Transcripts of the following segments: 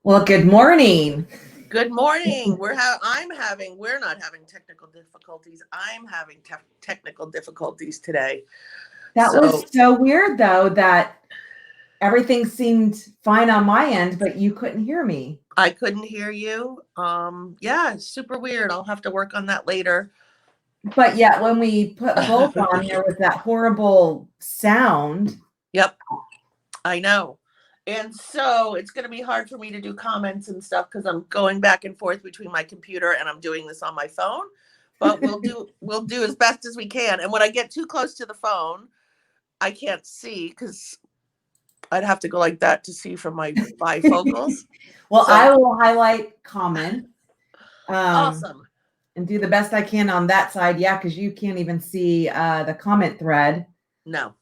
Well, good morning. Good morning. We're not having technical difficulties. I'm having technical difficulties today. That So was so weird, though, that everything seemed fine on my end, but you couldn't hear me. I couldn't hear you. Yeah, it's super weird. I'll have to work on that later. But yet, when we put both on, there was that horrible sound. Yep, I know. And so it's going to be hard for me to do comments and stuff because I'm going back and forth between my computer and I'm doing this on my phone. But we'll do as best as we can. And when I get too close to the phone, I can't see because I'd have to go like that to see from my bifocals. Well, I will highlight comments. Awesome. And do the best I can on that side. Yeah, because you can't even see the comment thread. No.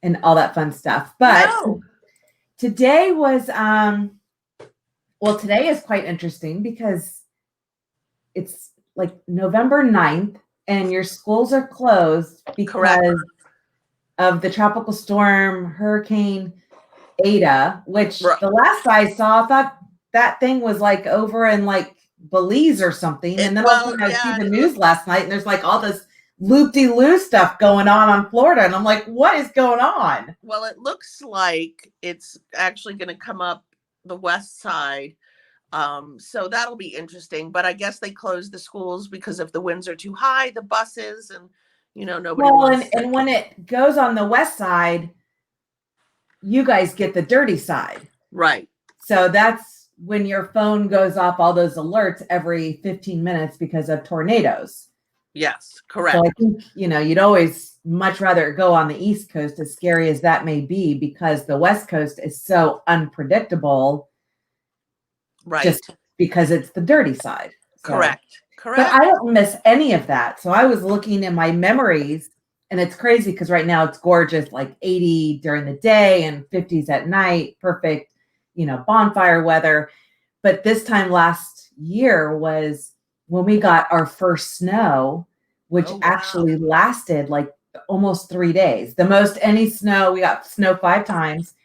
And all that fun stuff. But today was, today is quite interesting because it's like November 9th and your schools are closed because of the tropical storm Hurricane Ada, which the last I saw, I thought that thing was like over in like Belize or something. And then I see the news last night and there's like all this loop-de-loo stuff going on Florida. And I'm like, what is going on? Well, it looks like it's actually going to come up the west side. So that'll be interesting. But I guess they closed the schools because if the winds are too high, the buses and, nobody wants and when it goes on the west side, you guys get the dirty side. Right. So that's when your phone goes off all those alerts every 15 minutes because of tornadoes. Yes, correct. So I think, you'd always much rather go on the East Coast, as scary as that may be, because the West Coast is so unpredictable. Right. Just because it's the dirty side. So. Correct. But I don't miss any of that. So I was looking in my memories, and it's crazy because right now it's gorgeous, like 80 during the day and 50s at night. Perfect, bonfire weather. But this time last year was when we got our first snow, which actually lasted like almost 3 days. The most any snow, we got snow 5 times,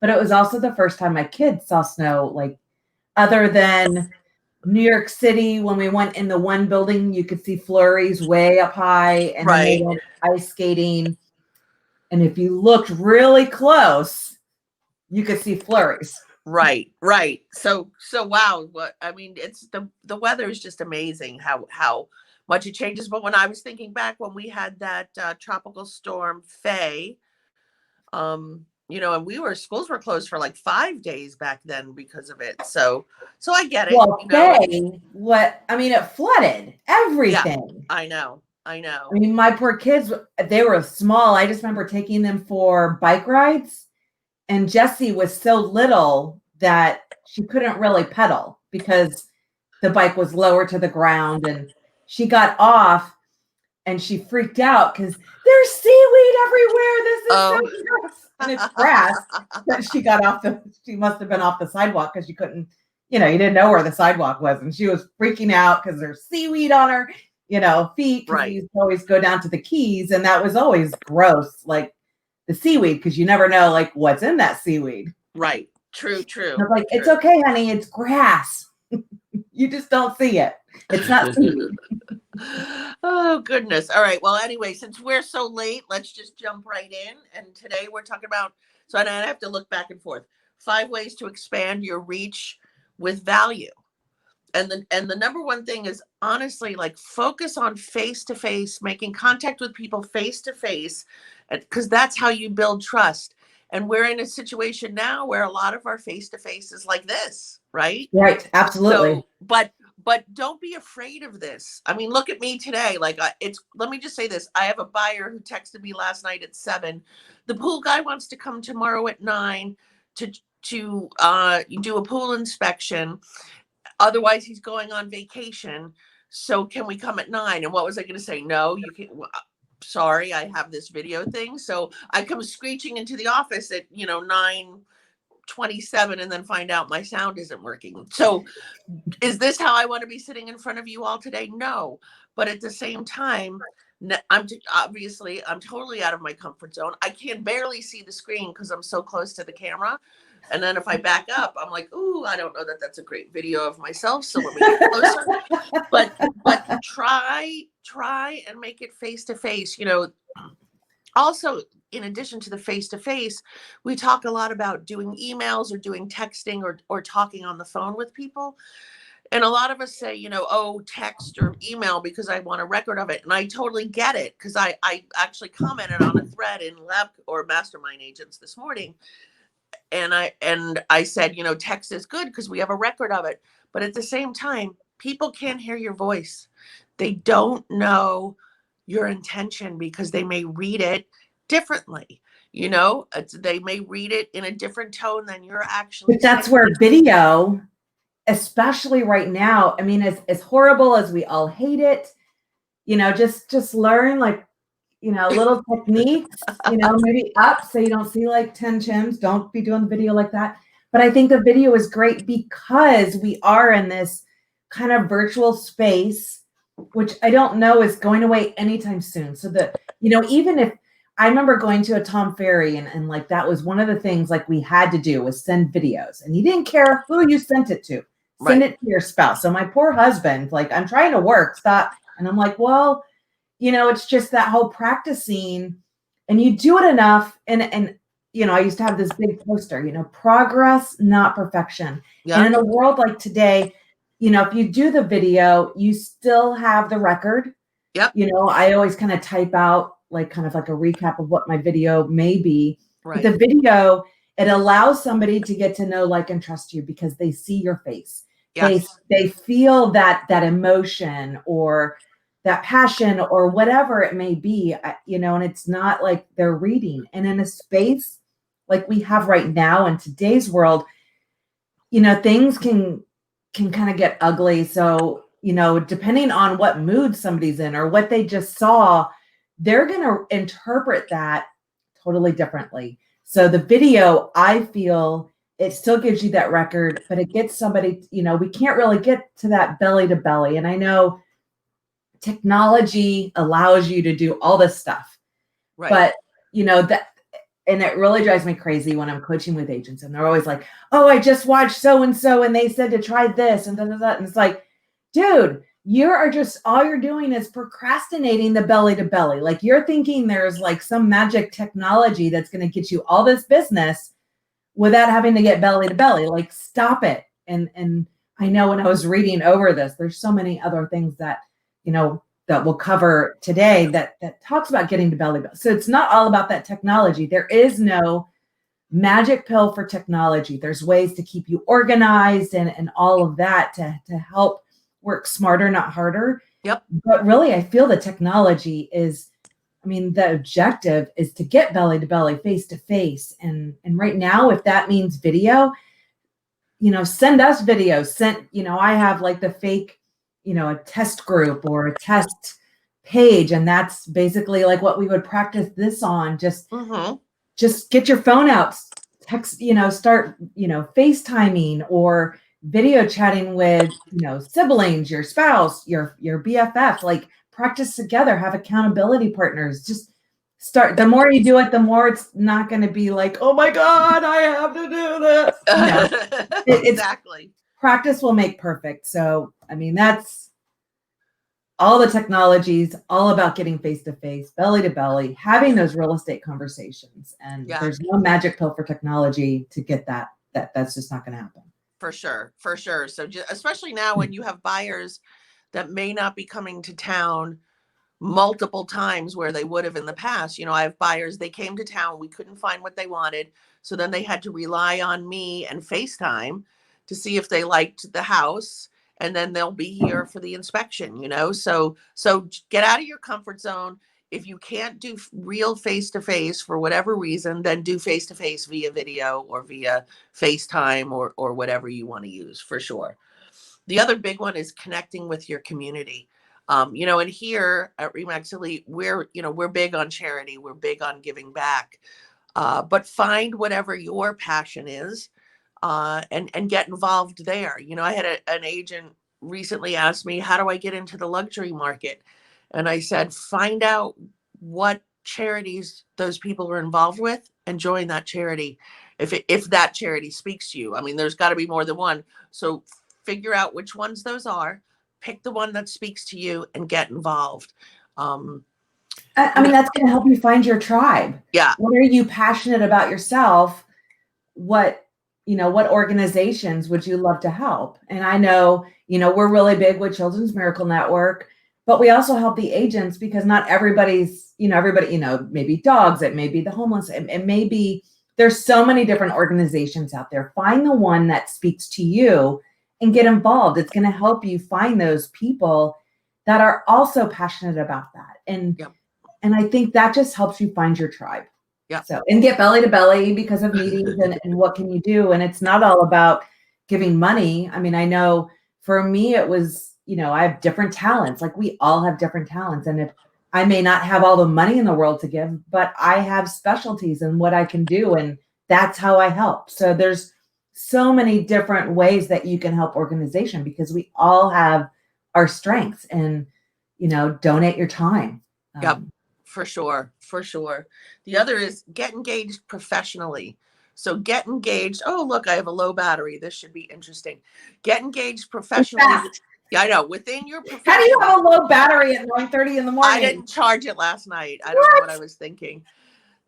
but it was also the first time my kids saw snow, like other than New York City, when we went in the one building, you could see flurries way up high and then they went ice skating. And if you looked really close, you could see flurries. Right. So wow. It's the weather is just amazing how much it changes. But when I was thinking back when we had that tropical storm Faye, and schools were closed for like 5 days back then because of it. So I get it. Well, Faye, it flooded everything. Yeah, I know. My poor kids, they were small. I just remember taking them for bike rides. And Jessie was so little that she couldn't really pedal because the bike was lower to the ground. And she got off and she freaked out because there's seaweed everywhere. This is so gross. And it's grass. But she must have been off the sidewalk because she couldn't, you didn't know where the sidewalk was. And she was freaking out because there's seaweed on her, feet. Right. We used to always go down to the Keys. And that was always gross. Like, the seaweed, because you never know like what's in that seaweed. Right. True. I was like, it's okay, honey, it's grass. You just don't see it. It's not seaweed. Oh goodness. All right. Well, anyway, since we're so late, let's just jump right in. And today we're talking about, so I have to look back and forth, 5 ways to expand your reach with value. And the number one thing is honestly, like, focus on face-to-face, making contact with people face-to-face, because that's how you build trust. And we're in a situation now where a lot of our face-to-face is like this, right? Right. Absolutely. So, but don't be afraid of this. Look at me today. Like let me just say this. I have a buyer who texted me last night at 7. The pool guy wants to come tomorrow at 9 to do a pool inspection. Otherwise, he's going on vacation. So can we come at 9? And what was I going to say? No, you can't. Sorry, I have this video thing. So I come screeching into the office at, 9:27 and then find out my sound isn't working. So is this how I want to be sitting in front of you all today? No. But at the same time, Obviously I'm totally out of my comfort zone. I can barely see the screen because I'm so close to the camera. And then if I back up, I'm like, ooh, I don't know that that's a great video of myself. So let me get closer. But try and make it face to face. Also, in addition to the face to face, we talk a lot about doing emails or doing texting or talking on the phone with people. And a lot of us say, oh, text or email because I want a record of it. And I totally get it, because I actually commented on a thread in Lab or Mastermind Agents this morning. And I said, text is good because we have a record of it. But at the same time, people can't hear your voice. They don't know your intention because they may read it differently. They may read it in a different tone than you're actually But that's saying. where video, especially right now, I mean, as horrible as we all hate it, just learn little techniques, maybe up so you don't see like 10 chins. Don't be doing the video like that. But I think the video is great because we are in this kind of virtual space, which I don't know is going away anytime soon. So even if I remember going to a Tom Ferry and like that was one of the things like we had to do was send videos, and you didn't care who you sent it to. Send it to your spouse. So my poor husband, like, I'm trying to work, stop. And I'm like, well, it's just that whole practicing, and you do it enough. And I used to have this big poster, progress, not perfection. Yeah. And in a world like today, if you do the video, you still have the record. Yep. I always kind of type out kind of like a recap of what my video may be. Right. But the video, it allows somebody to get to know, like, and trust you because they see your face. Yes. They feel that emotion or that passion or whatever it may be, and it's not like they're reading. And in a space like we have right now in today's world, things can kind of get ugly. So, depending on what mood somebody's in or what they just saw, they're going to interpret that totally differently. So the video, I feel it still gives you that record, but it gets somebody, we can't really get to that belly to belly. And I know technology allows you to do all this stuff, right? But and it really drives me crazy when I'm coaching with agents and they're always like, oh, I just watched so-and-so and they said to try this and da. And it's like, dude, all you're doing is procrastinating the belly to belly. Like, you're thinking there's like some magic technology that's going to get you all this business without having to get belly to belly. Like, stop it. And I know when I was reading over this, there's so many other things that, that we'll cover today that talks about getting to belly to belly. So it's not all about that technology. There is no magic pill for technology. There's ways to keep you organized and all of that to help work smarter, not harder. Yep. But really, I feel the technology is, the objective is to get belly to belly, face to face. And right now, if that means video, send us videos. I have like the fake, a test group or a test page. And that's basically like what we would practice this on. Just get your phone out, text, start, FaceTiming or video chatting with, siblings, your spouse, your BFF, like practice together, have accountability partners. Just start. The more you do it, the more it's not going to be like, oh my God, I have to do this. Exactly. Practice will make perfect. So, that's all the technologies, all about getting face to face, belly to belly, having those real estate conversations. And there's no magic pill for technology to get that. That's just not going to happen. For sure. So especially now when you have buyers that may not be coming to town multiple times where they would have in the past. I have buyers, they came to town, we couldn't find what they wanted. So then they had to rely on me and FaceTime to see if they liked the house. And then they'll be here for the inspection, So get out of your comfort zone. If you can't do real face-to-face for whatever reason, then do face-to-face via video or via FaceTime or whatever you want to use, for sure. The other big one is connecting with your community. And here at Remax Elite, we're big on charity. We're big on giving back. But find whatever your passion is and get involved there. I had an agent recently asked me, how do I get into the luxury market? And I said, find out what charities those people are involved with and join that charity. If that charity speaks to you. I mean, there's got to be more than one. So figure out which ones those are, pick the one that speaks to you and get involved. I mean, that's going to help you find your tribe. Yeah. What are you passionate about yourself? What organizations would you love to help? And I know, we're really big with Children's Miracle Network, but we also help the agents because not everybody's, maybe dogs, it may be the homeless, it may be, there's so many different organizations out there. Find the one that speaks to you and get involved. It's going to help you find those people that are also passionate about that. And I think that just helps you find your tribe. Yeah. So, and get belly to belly because of meetings and what can you do? And it's not all about giving money. I mean, I know for me, it was, I have different talents. Like we all have different talents. And if I may not have all the money in the world to give, but I have specialties in what I can do. And that's how I help. So there's so many different ways that you can help organization because we all have our strengths and, donate your time. Yep. For sure. The other is get engaged professionally. So get engaged. Oh, look, I have a low battery. This should be interesting. Get engaged professionally. Yeah, I know. Within your profession. How do you have a low battery at 9:30 in the morning? I didn't charge it last night. I don't know what I was thinking.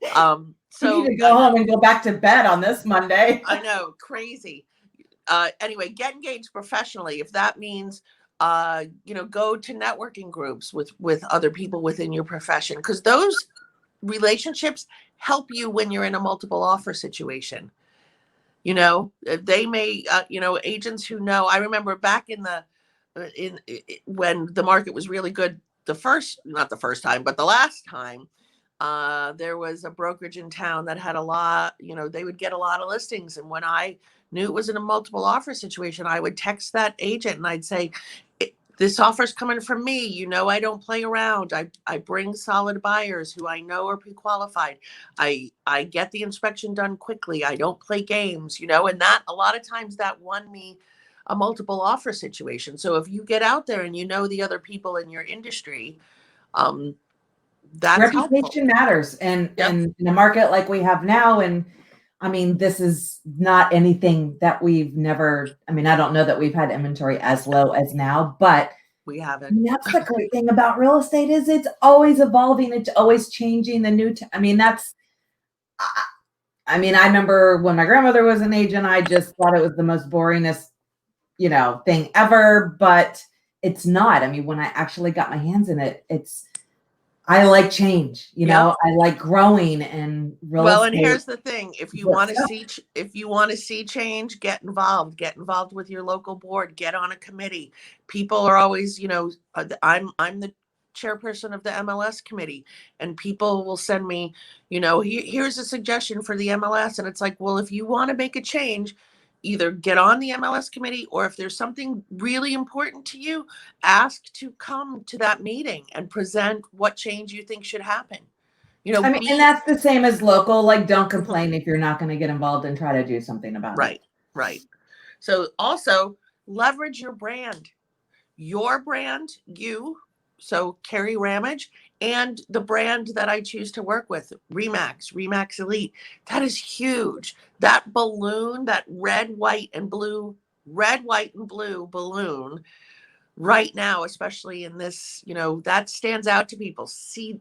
So you need to go home and go back to bed on this Monday. I know, crazy. Anyway, get engaged professionally. If that means go to networking groups with other people within your profession, because those relationships help you when you're in a multiple offer situation. They may, agents who know. I remember back when the market was really good, not the first time, but the last time, there was a brokerage in town that had a lot, they would get a lot of listings. And when I knew it was in a multiple offer situation, I would text that agent and I'd say, this offer's coming from me. I don't play around. I bring solid buyers who I know are pre-qualified. I get the inspection done quickly. I don't play games, and that a lot of times that won me a multiple offer situation. So if you get out there and the other people in your industry, that's reputation matters. And in a market like we have now, and I mean, this is not anything that we've never, I don't know that we've had inventory as low as now, but we haven't. That's the great thing about real estate is it's always evolving. It's always changing. I remember when my grandmother was an agent, I just thought it was the most boringest, thing ever, but it's not. When I actually got my hands in it, I like change, I like growing and real estate. And here's the thing. If you want to see change, get involved with your local board, get on a committee. People are always, I'm the chairperson of the MLS committee, and people will send me, here's a suggestion for the MLS. And it's like, well, if you want to make a change, either get on the MLS committee, or if there's something really important to you, ask to come to that meeting and present what change you think should happen. and that's the same as local, like don't complain if you're not going to get involved and try to do something about it. Right. So also leverage your brand, so Kerry Ramage, and the brand that I choose to work with, Remax Elite. That is huge. That balloon, that red, white, and blue balloon right now, especially in this, that stands out to people.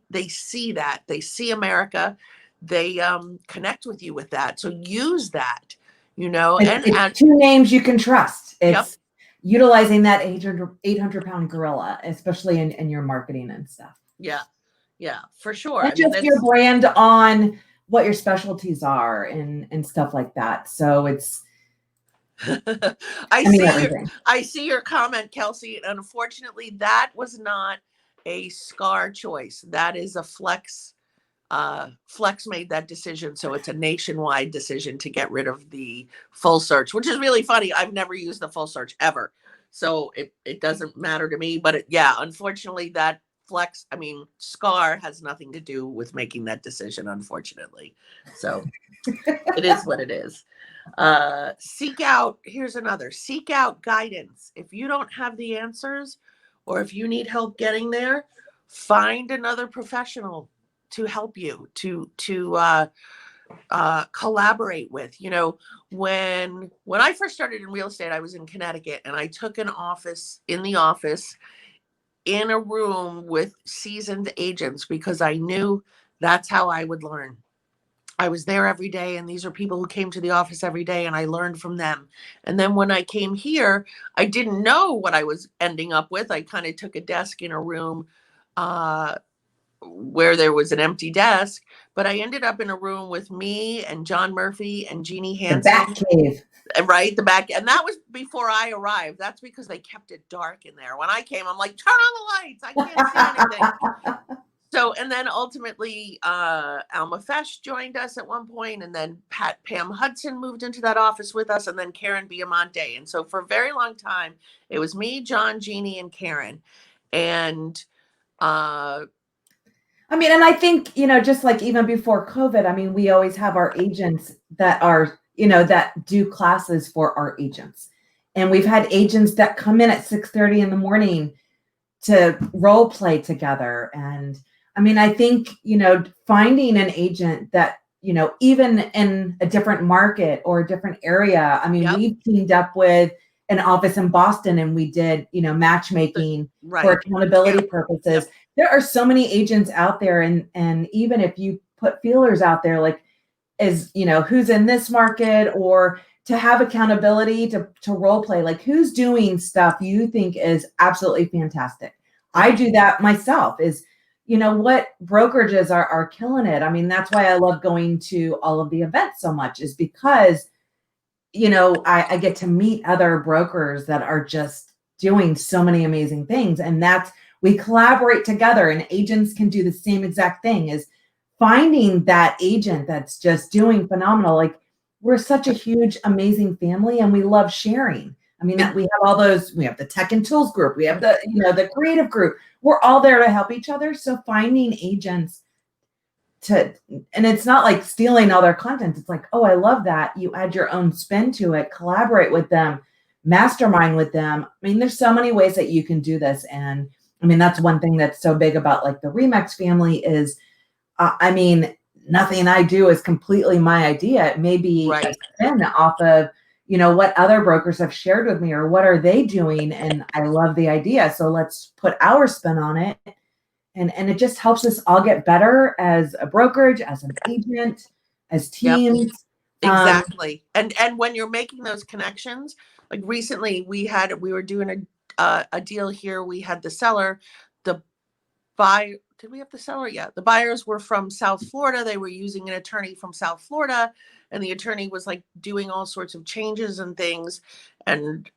They see that. They see America. They connect with you with that. So use that, it's two names you can trust. It's utilizing that 800-pound gorilla, especially in your marketing and stuff. Yeah, for sure. Not just your brand on what your specialties are and stuff like that. So it's. I see your comment, Kelsey. And unfortunately, that was not a SCAR choice. That is a Flex. Flex made that decision. So it's a nationwide decision to get rid of the full search, which is really funny. I've never used the full search ever. So it doesn't matter to me. But unfortunately, that SCAR has nothing to do with making that decision, unfortunately. So it is what it is. Seek out guidance. If you don't have the answers, or if you need help getting there, find another professional to help you, to collaborate with. You know, when I first started in real estate, I was in Connecticut, and I took an office in the office in a room with seasoned agents because I knew that's how I would learn. I was there every day, and these are people who came to the office every day, and I learned from them. And then when I came here, I didn't know what I was ending up with. I kind of took a desk in a room uh, where there was an empty desk, but I ended up in a room with me and John Murphy and Jeannie The Bat Hansen. Cave. Right, the back, and that was before I arrived. That's because they kept it dark in there. When I came, I'm like, turn on the lights. I can't see anything. So, and then ultimately, Alma Fesh joined us at one point, and then Pam Hudson moved into that office with us, and then Karen Biamonte. And so for a very long time, it was me, John, Jeannie, and Karen. And I mean, and I think, you know, just like even before COVID, I mean, we always have our agents that are, you know, that do classes for our agents. And we've had agents that come in at 6:30 in the morning to role play together. And I mean, I think, you know, finding an agent that, you know, even in a different market or a different area, I mean, Yep. we've teamed up with an office in Boston and we did, you know, matchmaking for accountability purposes. Yep. There are so many agents out there. And even if you put feelers out there, like, is, you know, who's in this market, or to have accountability to role play, like who's doing stuff you think is absolutely fantastic. I do that myself, is, you know, what brokerages are killing it. I mean, that's why I love going to all of the events so much, is because, you know, I get to meet other brokers that are just doing so many amazing things. And that's, we collaborate together, and agents can do the same exact thing, is finding that agent that's just doing phenomenal. Like, we're such a huge, amazing family, and we love sharing. I mean, we have all those, we have the tech and tools group, we have the, you know, the creative group. We're all there to help each other. So finding agents to, and it's not like stealing all their content. It's like, oh, I love that. You add your own spin to it, collaborate with them, mastermind with them. I mean, there's so many ways that you can do this. And I mean, that's one thing that's so big about like the Remax family is, I mean, nothing I do is completely my idea. It may be a spin off of, you know, what other brokers have shared with me, or what are they doing? And I love the idea. So let's put our spin on it. And it just helps us all get better as a brokerage, as an agent, as teams. Yep. Exactly. And when you're making those connections, like recently we were doing a deal here. We had the seller, the buyer. Did we have the seller? Yeah. The buyers were from South Florida. They were using an attorney from South Florida, and the attorney was like doing all sorts of changes and things. And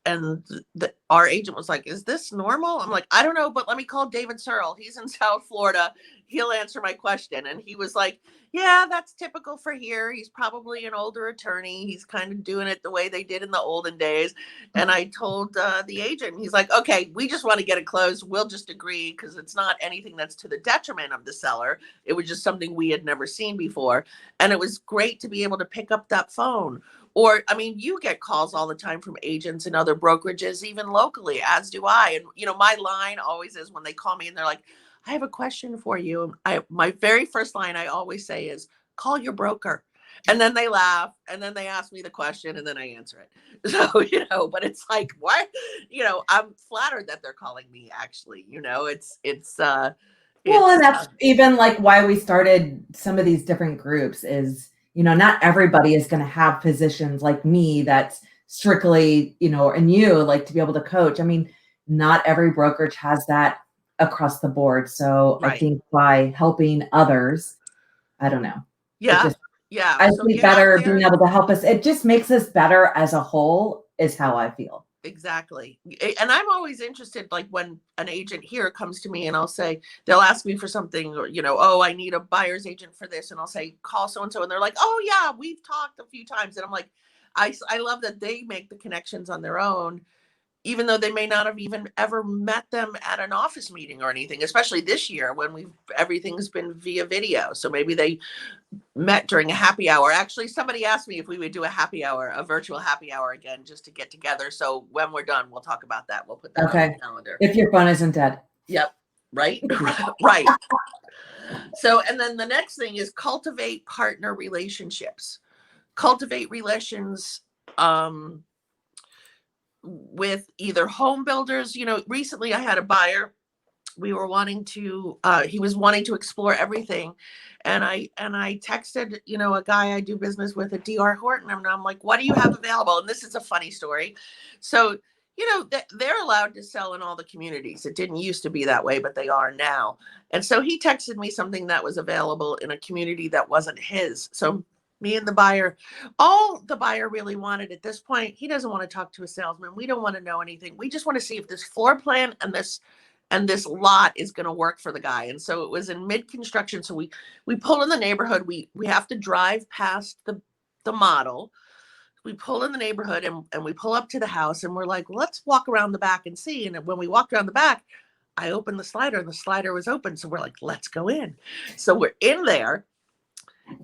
our agent was like, is this normal? I'm like, I don't know, but let me call David Searle. He's in South Florida. He'll answer my question. And he was like, yeah, that's typical for here. He's probably an older attorney. He's kind of doing it the way they did in the olden days. And I told the agent, he's like, okay, we just want to get it closed. We'll just agree, because it's not anything that's to the detriment of the seller. It was just something we had never seen before. And it was great to be able to pick up that phone. Or, I mean, you get calls all the time from agents and other brokerages, even locally, as do I. And, you know, my line always is when they call me and they're like, I have a question for you. My very first line I always say is, call your broker. And then they laugh, and then they ask me the question, and then I answer it. So, you know, but it's like, what? You know, I'm flattered that they're calling me, actually. You know, well, and that's even like why we started some of these different groups is, you know, not everybody is going to have positions like me that's strictly, you know, and you like to be able to coach. I mean, not every brokerage has that across the board. So I think by helping others, I don't know. Yeah. I think better being able to help us. It just makes us better as a whole, is how I feel. Exactly. And I'm always interested, like when an agent here comes to me and they'll ask me for something, or, you know, oh, I need a buyer's agent for this. And I'll say, call so-and-so. And they're like, oh yeah, we've talked a few times. And I'm like, I love that they make the connections on their own, even though they may not have even ever met them at an office meeting or anything, especially this year when everything's been via video. So maybe they met during a happy hour. Actually, somebody asked me if we would do a virtual happy hour again, just to get together. So when we're done, we'll talk about that. We'll put that on the calendar. If your phone isn't dead. Yep. right? Right. So, and then the next thing is cultivate partner relationships. Cultivate relations with either home builders. Recently I had a buyer. We were wanting to, he was wanting to explore everything. And I texted, a guy I do business with at DR Horton, and I'm like, what do you have available? And this is a funny story. So, they're allowed to sell in all the communities. It didn't used to be that way, but they are now. And so he texted me something that was available in a community that wasn't his. So me and the buyer, all the buyer really wanted at this point, he doesn't want to talk to a salesman. We don't want to know anything. We just want to see if this floor plan and this lot is going to work for the guy. And so it was in mid-construction. So we pull in the neighborhood. We have to drive past the model. We pull in the neighborhood and we pull up to the house, and we're like, let's walk around the back and see. And when we walked around the back, I opened the slider and the slider was open. So we're like, let's go in. So we're in there,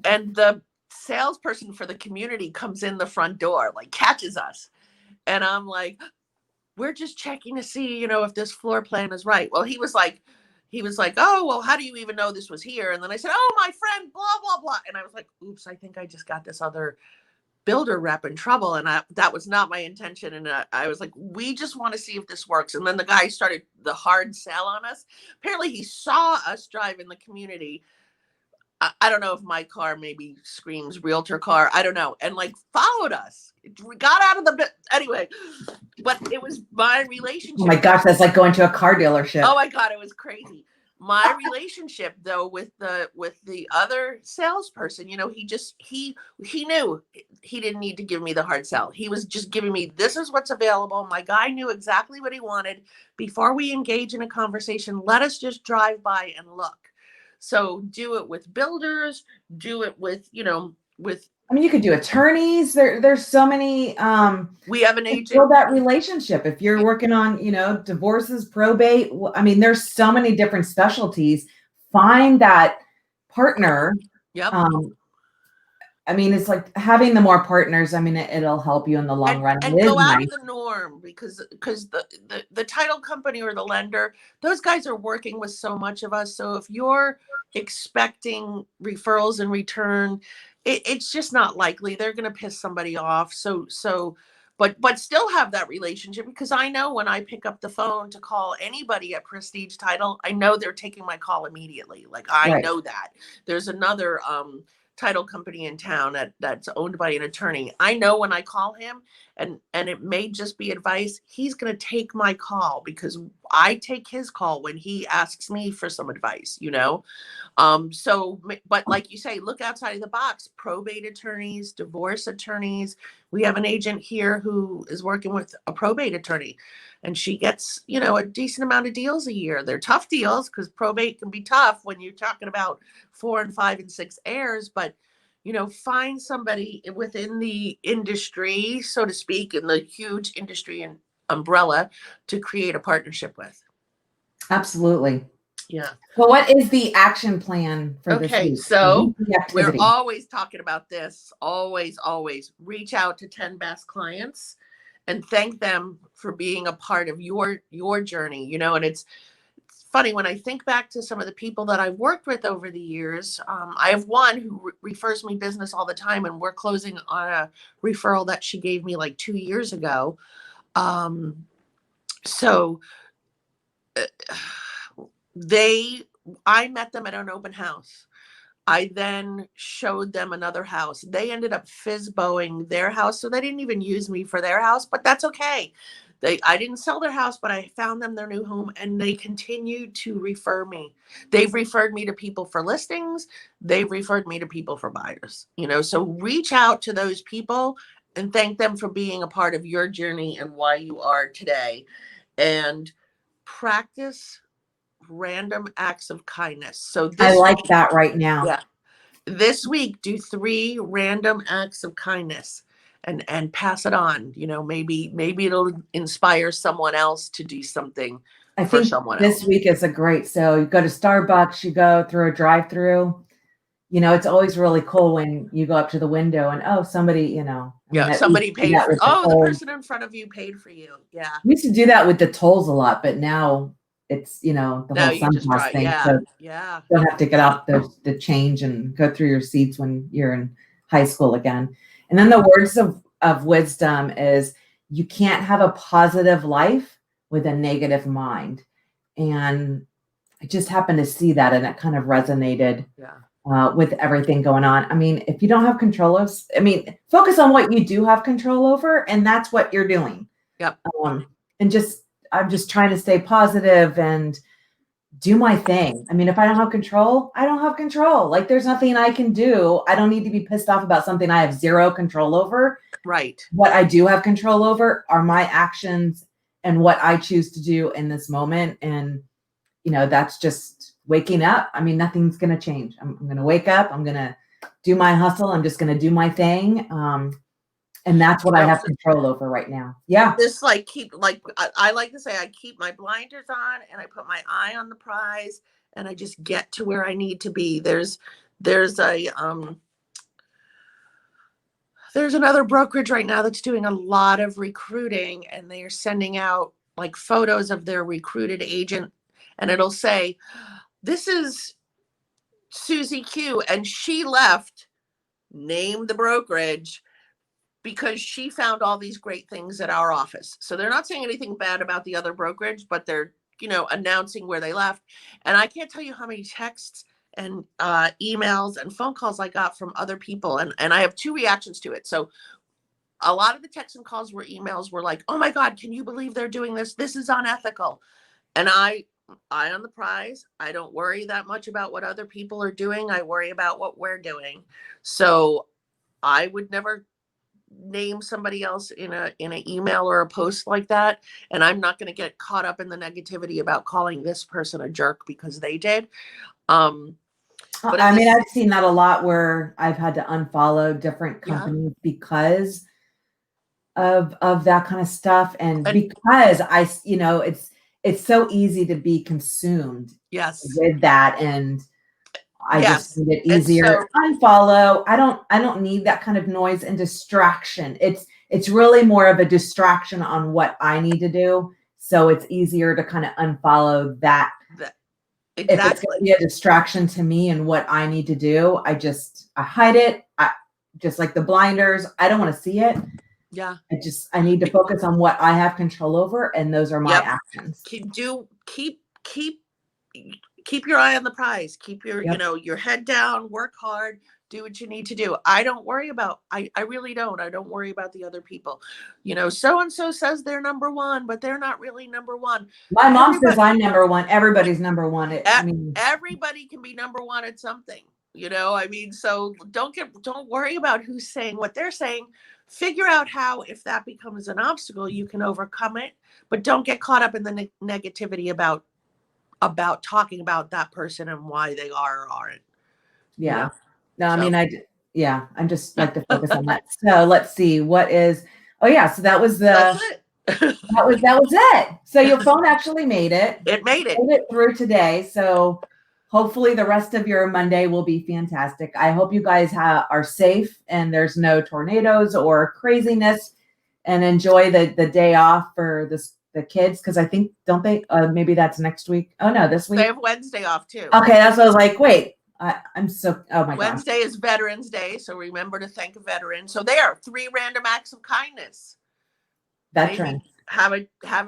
and the salesperson for the community comes in the front door, like catches us. And I'm like, we're just checking to see, if this floor plan is right. Well, he was like, oh, well, how do you even know this was here? And then I said, oh, my friend, blah, blah, blah. And I was like, oops, I think I just got this other builder rep in trouble. And that was not my intention. And I was like, we just want to see if this works. And then the guy started the hard sell on us. Apparently he saw us drive in the community. I don't know if my car maybe screams realtor car. I don't know. And followed us. We got out of the bit anyway, but it was my relationship. Oh my gosh, that's like going to a car dealership. Oh my God, it was crazy. My relationship though with the other salesperson, he knew he didn't need to give me the hard sell. He was just giving me, this is what's available. My guy knew exactly what he wanted. Before we engage in a conversation, let us just drive by and look. So do it with builders, do it with, you could do attorneys. There's so many. We have an agent. Build that relationship. If you're working on, divorces, probate. There's so many different specialties. Find that partner. Yep. It's like having the more partners. It'll help you in the long run. And go out of the norm, because the title company or the lender, those guys are working with so much of us. So if you're expecting referrals in return, it's just not likely. They're going to piss somebody off. But still have that relationship, because I know when I pick up the phone to call anybody at Prestige Title, I know they're taking my call immediately. I know that. There's another title company in town that's owned by an attorney. I know when I call him, and it may just be advice, he's going to take my call, because I take his call when he asks me for some advice, but like you say, look outside of the box. Probate attorneys, divorce attorneys. We have an agent here who is working with a probate attorney, and she gets, a decent amount of deals a year. They're tough deals, because probate can be tough when you're talking about 4 and 5 and 6 heirs, but find somebody within the industry, so to speak, in the huge industry and umbrella, to create a partnership with. Absolutely. Yeah. Well, what is the action plan for this week? Okay, so we're always talking about this. Always reach out to 10 best clients and thank them for being a part of your journey. And it's funny, when I think back to some of the people that I've worked with over the years. I have one who refers me business all the time, and we're closing on a referral that she gave me 2 years ago. I met them at an open house. I then showed them another house. They ended up FISBOing their house, so they didn't even use me for their house, but that's okay. I didn't sell their house, but I found them their new home, and they continued to refer me. They've referred me to people for listings. They've referred me to people for buyers. So reach out to those people and thank them for being a part of your journey and why you are today. And practice random acts of kindness. So I like that right now. Yeah. This week, do 3 random acts of kindness and pass it on. Maybe it'll inspire someone else to do something for someone else. This week is so you go to Starbucks, you go through a drive-through. It's always really cool when you go up to the window and somebody, somebody paid for, the person in front of you paid for you. Yeah. We used to do that with the tolls a lot, but now it's, the Now whole you just Suntoss try. thing. Yeah. So Yeah. you don't have to get off the change and go through your seats when you're in high school again. And then the words of wisdom is, you can't have a positive life with a negative mind. And I just happened to see that, and it kind of resonated with everything going on. I mean, if you don't have control of, focus on what you do have control over, and that's what you're doing. Yep. And I'm just trying to stay positive and do my thing. I mean, if I don't have control, I don't have control. Like, there's nothing I can do. I don't need to be pissed off about something I have zero control over. Right. What I do have control over are my actions and what I choose to do in this moment. And, that's just waking up. I mean, nothing's going to change. I'm going to wake up. I'm going to do my hustle. I'm just going to do my thing. And that's what I have control over right now. Yeah. Just I like to say, I keep my blinders on and I put my eye on the prize and I just get to where I need to be. There's another brokerage right now that's doing a lot of recruiting, and they are sending out like photos of their recruited agent, and it'll say, this is Susie Q, and she left, name the brokerage, because she found all these great things at our office. So they're not saying anything bad about the other brokerage, but they're, announcing where they left. And I can't tell you how many texts and emails and phone calls I got from other people. And I have two reactions to it. So a lot of the texts and calls emails were like, oh my God, can you believe they're doing this? This is unethical. And I on the prize. I don't worry that much about what other people are doing. I worry about what we're doing. So I would never name somebody else in an email or a post like that, and I'm not going to get caught up in the negativity about calling this person a jerk because they did. But I've seen that a lot where I've had to unfollow different companies because of that kind of stuff, and because it's so easy to be consumed with that, and I just find it easier. Unfollow. I don't need that kind of noise and distraction. It's really more of a distraction on what I need to do. So it's easier to kind of unfollow that. Exactly. If it's going to be a distraction to me and what I need to do, I hide it. I just like the blinders. I don't want to see it. Yeah. I need to focus on what I have control over, and those are my actions. Keep your eye on the prize. Keep your, your head down, work hard, do what you need to do. I don't worry about, I really don't. I don't worry about the other people. So-and-so says they're number one, but they're not really number one. My mom says I'm number one. Everybody's number one. Everybody can be number one at something, so don't worry about who's saying what they're saying. Figure out how, if that becomes an obstacle, you can overcome it, but don't get caught up in the negativity about talking about that person and why they are or aren't. Yeah. No, I'm just like to focus on that. So let's see so that was that was it. So your phone actually made it. It made it through today. So hopefully the rest of your Monday will be fantastic. I hope you guys are safe and there's no tornadoes or craziness, and enjoy the day off for the kids, because I think, don't they? Maybe that's next week. Oh no, this week. They have Wednesday off too. Okay, that's what I was like. Wait, I'm so. Oh my god. Wednesday is Veterans Day, so remember to thank a veteran. So there, 3 random acts of kindness. Veterans. Maybe have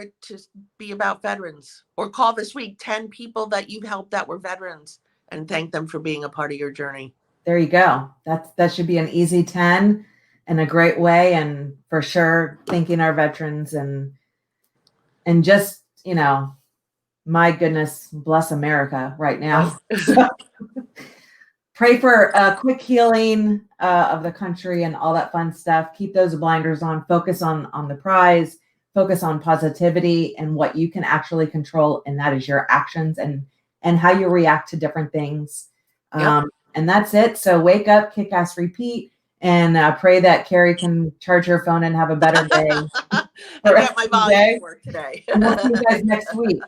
it to be about veterans, or call this week 10 people that you've helped that were veterans and thank them for being a part of your journey. There you go. That should be an easy 10 and a great way, and for sure thanking our veterans and just, my goodness, bless America right now. Pray for a quick healing of the country and all that fun stuff. Keep those blinders on. Focus on the prize. Focus on positivity and what you can actually control, and that is your actions and how you react to different things. And that's it. So wake up, kick ass, repeat, and pray that Kerry can charge her phone and have a better day. I get my volume work today. And we'll see you guys next week.